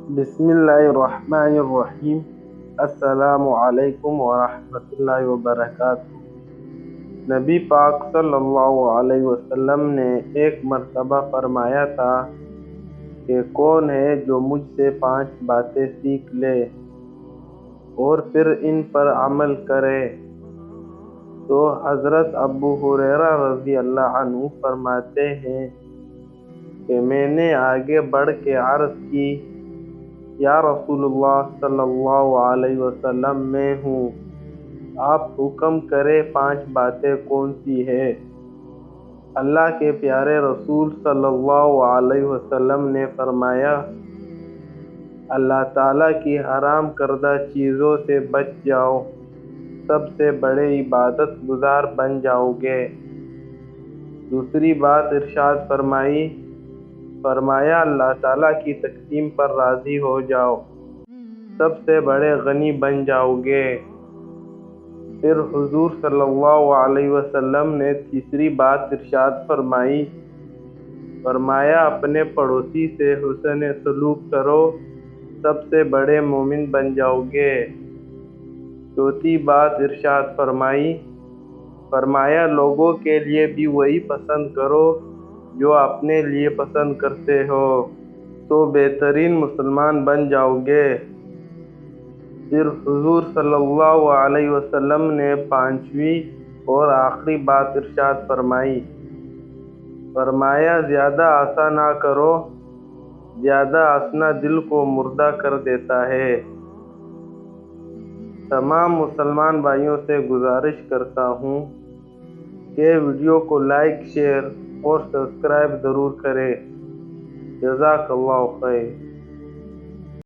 بسم اللہ الرحمن الرحیم۔ السلام علیکم ورحمۃ اللہ وبرکاتہ۔ نبی پاک صلی اللہ علیہ وسلم نے ایک مرتبہ فرمایا تھا کہ کون ہے جو مجھ سے 5 باتیں سیکھ لے اور پھر ان پر عمل کرے، تو حضرت ابو ہریرہ رضی اللہ عنہ فرماتے ہیں کہ میں نے آگے بڑھ کے عرض کی، یا رسول اللہ صلی اللہ علیہ وسلم، میں ہوں، آپ حکم کرے 5 باتیں کون سی ہے؟ اللہ کے پیارے رسول صلی اللہ علیہ وسلم نے فرمایا، اللہ تعالیٰ کی حرام کردہ چیزوں سے بچ جاؤ، سب سے بڑے عبادت گزار بن جاؤ گے۔ دوسری بات ارشاد فرمایا اللہ تعالیٰ کی تقسیم پر راضی ہو جاؤ، سب سے بڑے غنی بن جاؤ گے۔ پھر حضور صلی اللہ علیہ وسلم نے تیسری بات ارشاد فرمایا اپنے پڑوسی سے حسن سلوک کرو، سب سے بڑے مومن بن جاؤ گے۔ چوتھی بات ارشاد فرمایا لوگوں کے لیے بھی وہی پسند کرو جو اپنے لیے پسند کرتے ہو، تو بہترین مسلمان بن جاؤ گے۔ پھر حضور صلی اللہ علیہ وسلم نے 5ویں اور آخری بات ارشاد فرمایا زیادہ آسا نہ کرو، زیادہ ہنسنا دل کو مردہ کر دیتا ہے۔ تمام مسلمان بھائیوں سے گزارش کرتا ہوں کہ ویڈیو کو لائک، شیئر اور سبسکرائب ضرور کریں۔ جزاک اللہ خیر۔